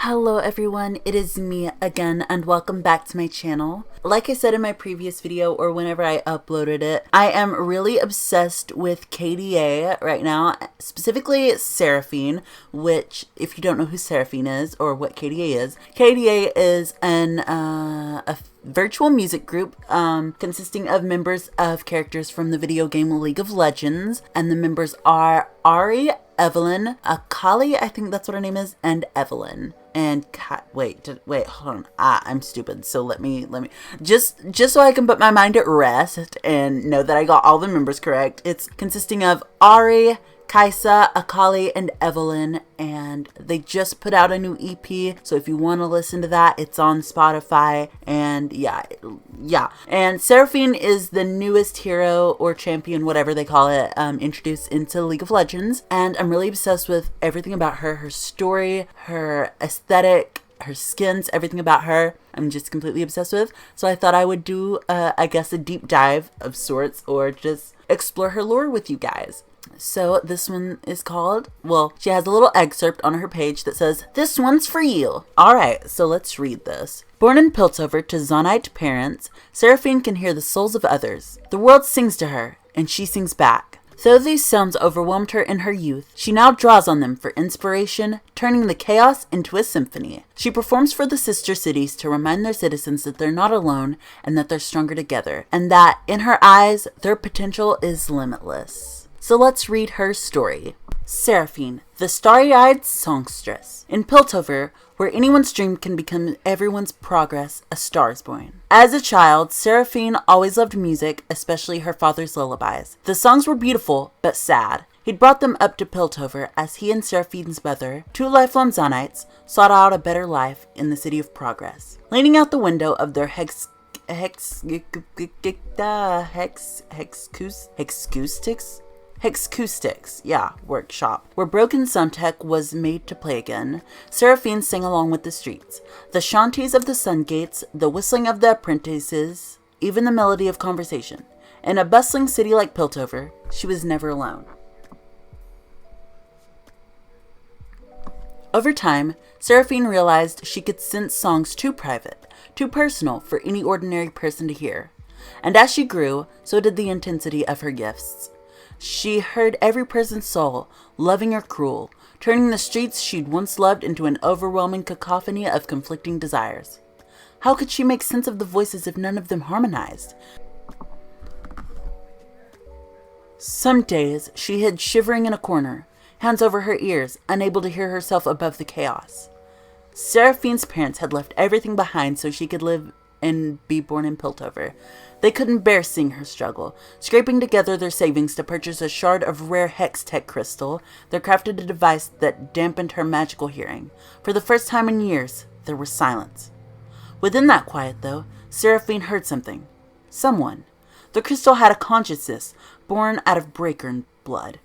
Hello everyone, it is me again and welcome back to my channel. Like I said in my previous video or whenever I uploaded it, I am really obsessed with KDA right now, specifically Seraphine, which if you don't know who Seraphine is or what KDA is a virtual music group consisting of members of characters from the video game League of Legends, and the members are Ari, Evelyn, Akali, I think that's what her name is, and Evelyn. And wait, hold on. I'm stupid. So let me just so I can put my mind at rest and know that I got all the members correct. It's consisting of Ari, Kaisa, Akali, and Evelyn, and they just put out a new EP, so if you want to listen to that, it's on Spotify, and yeah. And Seraphine is the newest hero or champion, whatever they call it, introduced into League of Legends, and I'm really obsessed with everything about her story, her aesthetic, her skins, everything about her. I'm just completely obsessed with, so I thought I would do, I guess, a deep dive of sorts, or just explore her lore with you guys. So this one is called, well, she has a little excerpt on her page that says, "This one's for you." Alright, so let's read this. Born in Piltover to Zonite parents, Seraphine can hear the souls of others. The world sings to her, and she sings back. Though these sounds overwhelmed her in her youth, she now draws on them for inspiration, turning the chaos into a symphony. She performs for the sister cities to remind their citizens that they're not alone and that they're stronger together, and that, in her eyes, their potential is limitless. So let's read her story. Seraphine, the starry-eyed songstress. In Piltover, where anyone's dream can become everyone's progress, a star is born. As a child, Seraphine always loved music, especially her father's lullabies. The songs were beautiful, but sad. He'd brought them up to Piltover as he and Seraphine's mother, two lifelong Zonites, sought out a better life in the city of progress. Leaning out the window of their workshop, where broken Suntech was made to play again, Seraphine sang along with the streets, the shanties of the sun gates, the whistling of the apprentices, even the melody of conversation. In a bustling city like Piltover, she was never alone. Over time, Seraphine realized she could sense songs too private, too personal for any ordinary person to hear. And as she grew, so did the intensity of her gifts. She heard every person's soul, loving or cruel, turning the streets she'd once loved into an overwhelming cacophony of conflicting desires. How could she make sense of the voices if none of them harmonized? Some days she hid shivering in a corner, hands over her ears, unable to hear herself above the chaos. Seraphine's parents had left everything behind so she could live and be born in Piltover. They couldn't bear seeing her struggle. Scraping together their savings to purchase a shard of rare hex tech crystal, they crafted a device that dampened her magical hearing. For the first time in years, there was silence. Within that quiet, though, Seraphine heard something. Someone. The crystal had a consciousness, born out of breaker blood.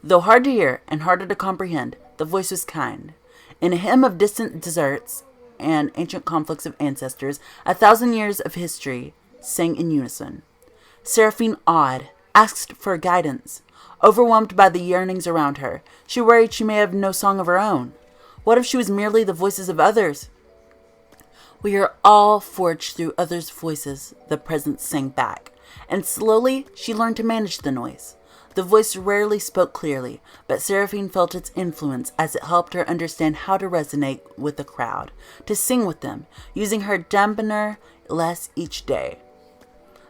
Though hard to hear and harder to comprehend, the voice was kind. In a hymn of distant deserts and ancient conflicts of ancestors, 1,000 years of history sang in unison. Seraphine, awed, asked for guidance. Overwhelmed by the yearnings around her, she worried she may have no song of her own. What if she was merely the voices of others? "We are all forged through others' voices," the presence sang back, and slowly she learned to manage the noise. The voice rarely spoke clearly, but Seraphine felt its influence as it helped her understand how to resonate with the crowd, to sing with them, using her dampener less each day.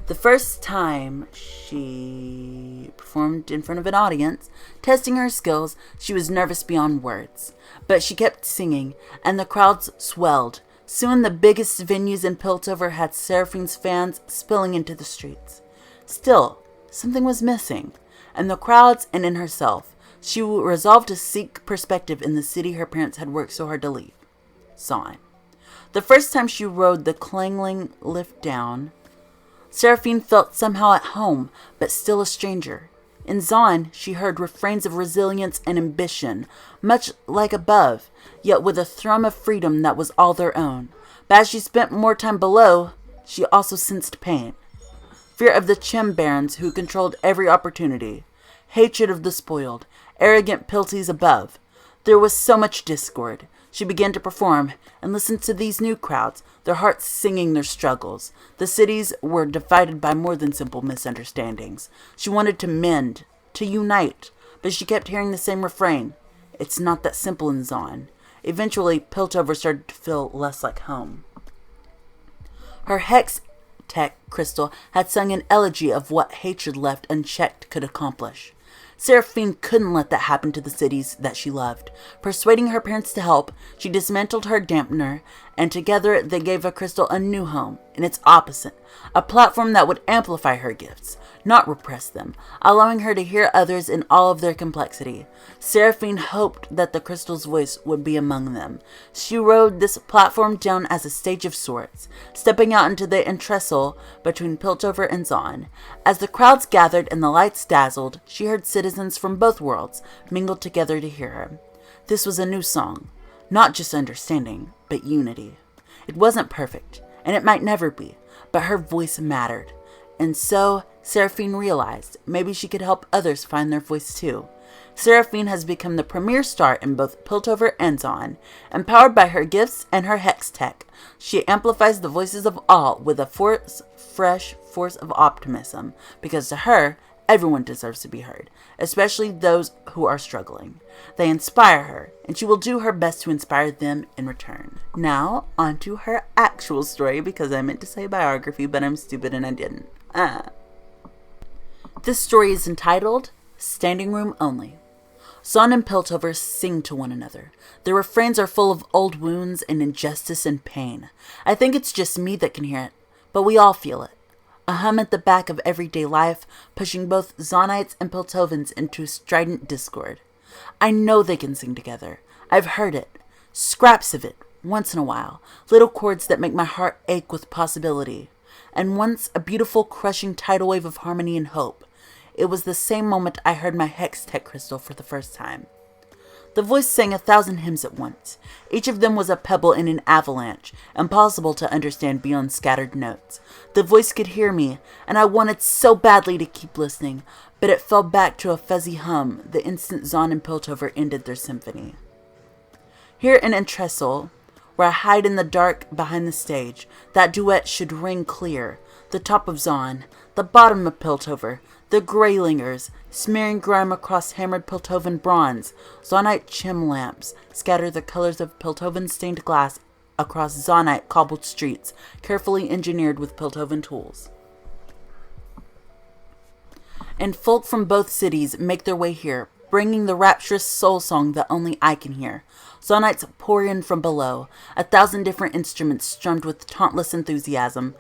The first time she performed in front of an audience, testing her skills, she was nervous beyond words. But she kept singing, and the crowds swelled. Soon the biggest venues in Piltover had Seraphine's fans spilling into the streets. Still, something was missing. In the crowds and in herself, she resolved to seek perspective in the city her parents had worked so hard to leave. Zon. The first time she rode the clangling lift down, Seraphine felt somehow at home, but still a stranger. In Zon, she heard refrains of resilience and ambition, much like above, yet with a thrum of freedom that was all their own. But as she spent more time below, she also sensed pain. Fear of the Chem Barons who controlled every opportunity. Hatred of the spoiled, arrogant Pilties above. There was so much discord. She began to perform and listened to these new crowds, their hearts singing their struggles. The cities were divided by more than simple misunderstandings. She wanted to mend, to unite, but she kept hearing the same refrain. It's not that simple in Zon. Eventually, Piltover started to feel less like home. Her hex tech crystal had sung an elegy of what hatred left unchecked could accomplish. Seraphine couldn't let that happen to the cities that she loved. Persuading her parents to help, she dismantled her dampener, and together they gave her crystal a new home, in its opposite, a platform that would amplify her gifts, not repress them, allowing her to hear others in all of their complexity. Seraphine hoped that the crystal's voice would be among them. She rode this platform down as a stage of sorts, stepping out into the entresol between Piltover and Zon. As the crowds gathered and the lights dazzled, she heard citizens from both worlds mingled together to hear her. This was a new song, not just understanding, but unity. It wasn't perfect, and it might never be, but her voice mattered. And so, Seraphine realized maybe she could help others find their voice too. Seraphine has become the premier star in both Piltover and Zon. Empowered by her gifts and her hex tech, she amplifies the voices of all with a fresh force of optimism, because to her, everyone deserves to be heard, especially those who are struggling. They inspire her, and she will do her best to inspire them in return. Now, on to her actual story, because I meant to say biography, but I'm stupid and I didn't. This story is entitled, Standing Room Only. Zon and Piltover sing to one another. Their refrains are full of old wounds and injustice and pain. I think it's just me that can hear it, but we all feel it. A hum at the back of everyday life, pushing both Zonites and Piltovans into strident discord. I know they can sing together. I've heard it. Scraps of it, once in a while. Little chords that make my heart ache with possibility. And once a beautiful, crushing tidal wave of harmony and hope. It was the same moment I heard my hex tech crystal for the first time. The voice sang 1,000 hymns at once. Each of them was a pebble in an avalanche, impossible to understand beyond scattered notes. The voice could hear me, and I wanted so badly to keep listening, but it fell back to a fuzzy hum the instant Zon and Piltover ended their symphony. Here in Entresol, where I hide in the dark behind the stage, that duet should ring clear. The top of Zon, the bottom of Piltover, the Greylingers, smearing grime across hammered Piltovan bronze. Zonite chim lamps scatter the colors of Piltovan stained glass across Zonite cobbled streets, carefully engineered with Piltovan tools. And folk from both cities make their way here, bringing the rapturous soul song that only I can hear. Zonites pour in from below, 1,000 different instruments strummed with tauntless enthusiasm.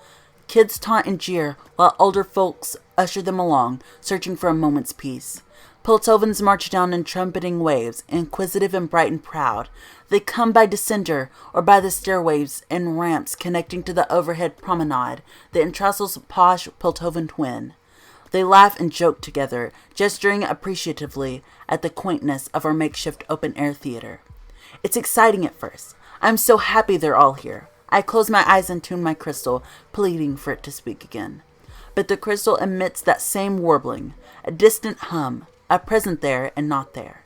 Kids taunt and jeer, while older folks usher them along, searching for a moment's peace. Piltovans march down in trumpeting waves, inquisitive and bright and proud. They come by descender, or by the stairways and ramps connecting to the overhead promenade, the entressol's posh Piltovan twin. They laugh and joke together, gesturing appreciatively at the quaintness of our makeshift open-air theater. It's exciting at first. I'm so happy they're all here. I close my eyes and tune my crystal, pleading for it to speak again. But the crystal emits that same warbling, a distant hum, a present there and not there.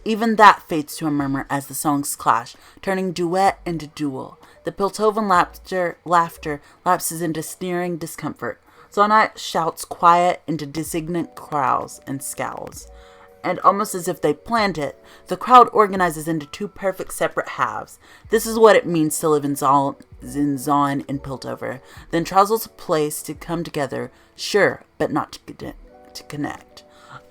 Even that fades to a murmur as the songs clash, turning duet into duel. The Piltovan laughter lapses into sneering discomfort. Zonite shouts quiet into dissonant growls and scowls. And almost as if they planned it, the crowd organizes into two perfect separate halves. This is what it means to live in Zon and Piltover. The entressol's place to come together, sure, but not to connect.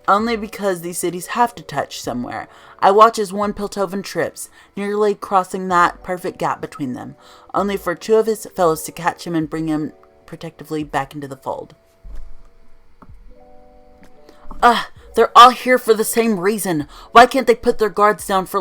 Only because these cities have to touch somewhere. I watch as one Piltovan trips, nearly crossing that perfect gap between them, only for two of his fellows to catch him and bring him protectively back into the fold. They're all here for the same reason. Why can't they put their guards down for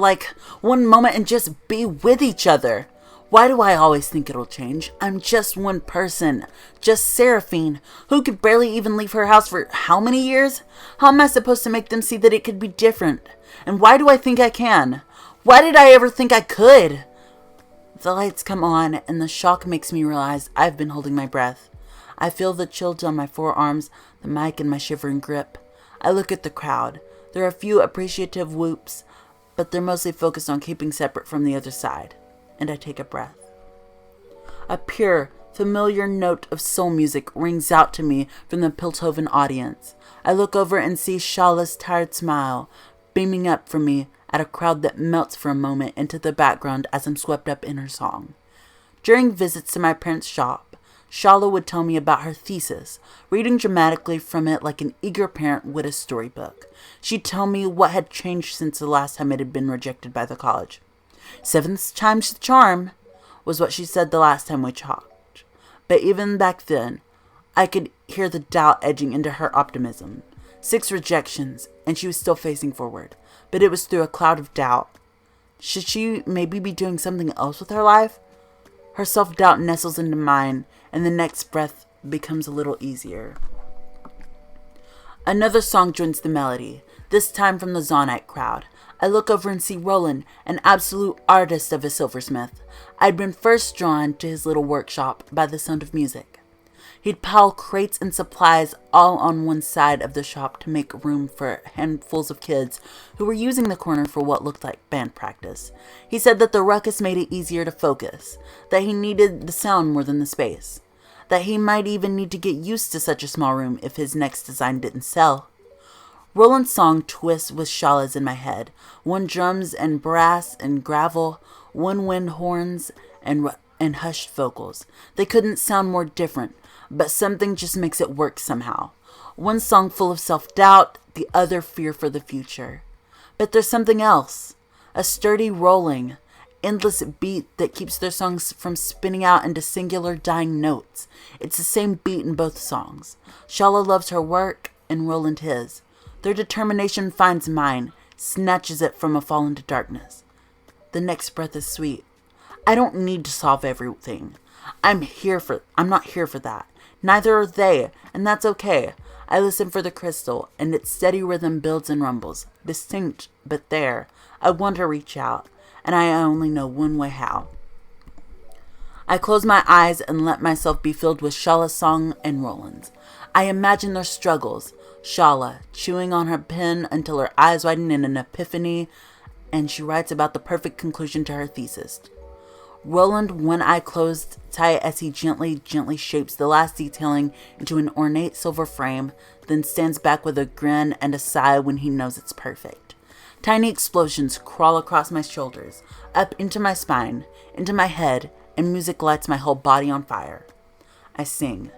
one moment and just be with each other? Why do I always think it'll change? I'm just one person. Just Seraphine, who could barely even leave her house for how many years? How am I supposed to make them see that it could be different? And why do I think I can? Why did I ever think I could? The lights come on, and the shock makes me realize I've been holding my breath. I feel the chill down my forearms, the mic in my shivering grip. I look at the crowd. There are a few appreciative whoops, but they're mostly focused on keeping separate from the other side. And I take a breath. A pure, familiar note of soul music rings out to me from the Piltoven audience. I look over and see Shala's tired smile beaming up from me at a crowd that melts for a moment into the background as I'm swept up in her song. During visits to my parents' shop, Shala would tell me about her thesis, reading dramatically from it like an eager parent would a storybook. She'd tell me what had changed since the last time it had been rejected by the college. 7th time's the charm, was what she said the last time we talked. But even back then, I could hear the doubt edging into her optimism. 6 rejections, and she was still facing forward. But it was through a cloud of doubt. Should she maybe be doing something else with her life? Her self-doubt nestles into mine, and the next breath becomes a little easier. Another song joins the melody, this time from the Zonite crowd. I look over and see Roland, an absolute artist of a silversmith. I'd been first drawn to his little workshop by the sound of music. He'd pile crates and supplies all on one side of the shop to make room for handfuls of kids who were using the corner for what looked like band practice. He said that the ruckus made it easier to focus, that he needed the sound more than the space, that he might even need to get used to such a small room if his next design didn't sell. Roland's song twists with Shala's in my head. One drums and brass and gravel, one wind horns and hushed vocals. They couldn't sound more different, but something just makes it work somehow. One song full of self-doubt, the other fear for the future. But there's something else. A sturdy rolling, endless beat that keeps their songs from spinning out into singular dying notes. It's the same beat in both songs. Shala loves her work and Roland his. Their determination finds mine, snatches it from a fall into darkness. The next breath is sweet. I don't need to solve everything. I'm not here for that. Neither are they, and that's okay. I listen for the crystal, and its steady rhythm builds and rumbles. Distinct, but there. I want to reach out, and I only know one way how. I close my eyes and let myself be filled with Shala's song and Roland's. I imagine their struggles. Shala, chewing on her pen until her eyes widen in an epiphany, and she writes about the perfect conclusion to her thesis. Roland, one eye closed tight as he gently shapes the last detailing into an ornate silver frame, then stands back with a grin and a sigh when he knows it's perfect. Tiny explosions crawl across my shoulders, up into my spine, into my head, and music lights my whole body on fire. I sing.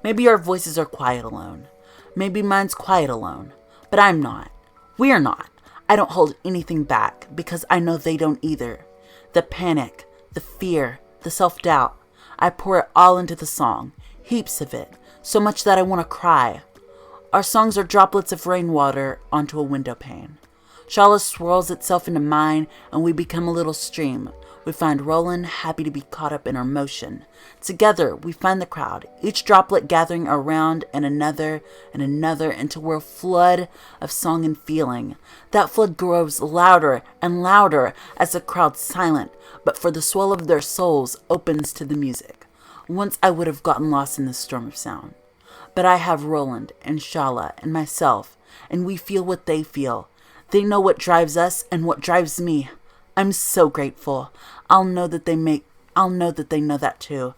Maybe our voices are quiet alone. Maybe mine's quiet alone. But I'm not. We're not. I don't hold anything back, because I know they don't either. The panic, the fear, the self-doubt. I pour it all into the song. Heaps of it. So much that I want to cry. Our songs are droplets of rainwater onto a window pane. Shala swirls itself into mine, and we become a little stream. We find Roland, happy to be caught up in our motion. Together, we find the crowd, each droplet gathering around and another until we're a flood of song and feeling. That flood grows louder and louder as the crowd's silent, but for the swell of their souls opens to the music. Once I would have gotten lost in this storm of sound. But I have Roland and Shala and myself, and we feel what they feel. They know what drives us and what drives me. I'm so grateful. I'll know that they know that too.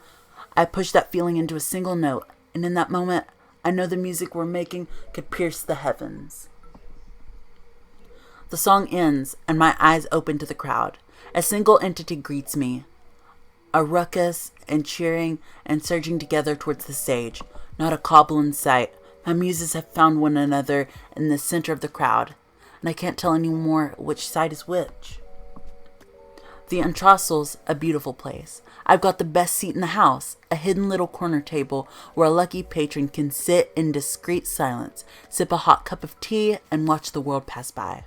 I push that feeling into a single note, and in that moment, I know the music we're making could pierce the heavens. The song ends, and my eyes open to the crowd. A single entity greets me. A ruckus and cheering and surging together towards the stage. Not a cobble in sight. My muses have found one another in the center of the crowd, and I can't tell anymore which side is which. The entressol's a beautiful place. I've got the best seat in the house, a hidden little corner table where a lucky patron can sit in discreet silence, sip a hot cup of tea, and watch the world pass by.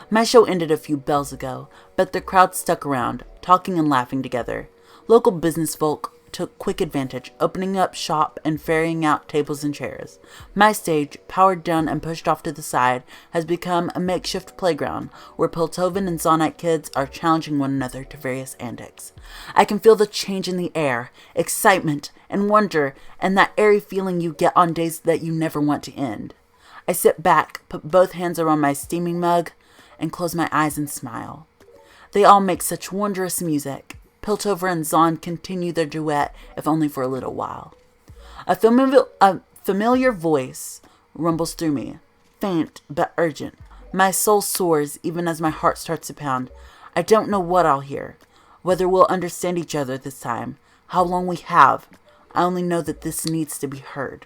My show ended a few bells ago, but the crowd stuck around, talking and laughing together. Local business folk took quick advantage, opening up shop and ferrying out tables and chairs. My stage, powered down and pushed off to the side, has become a makeshift playground where Piltoven and Zonite kids are challenging one another to various antics. I can feel the change in the air, excitement and wonder, and that airy feeling you get on days that you never want to end. I sit back, put both hands around my steaming mug, and close my eyes and smile. They all make such wondrous music. Piltover and Zahn continue their duet, if only for a little while. A familiar voice rumbles through me, faint but urgent. My soul soars even as my heart starts to pound. I don't know what I'll hear, whether we'll understand each other this time, how long we have. I only know that this needs to be heard.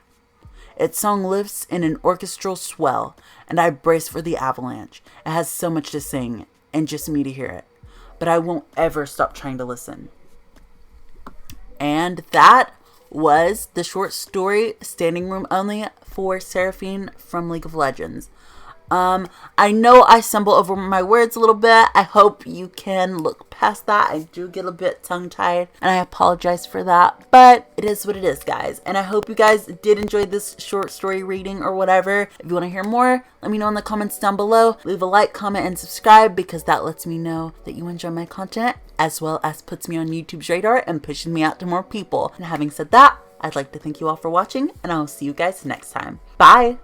Its song lifts in an orchestral swell, and I brace for the avalanche. It has so much to sing, and just me to hear it. But I won't ever stop trying to listen. And that was the short story Standing Room Only for Seraphine from League of Legends. I know I stumble over my words a little bit. I hope you can look past that. I do get a bit tongue-tied, and I apologize for that. But it is what it is, guys. And I hope you guys did enjoy this short story reading or whatever. If you want to hear more, let me know in the comments down below. Leave a like, comment, and subscribe because that lets me know that you enjoy my content, as well as puts me on YouTube's radar and pushes me out to more people. And having said that, I'd like to thank you all for watching, and I will see you guys next time. Bye!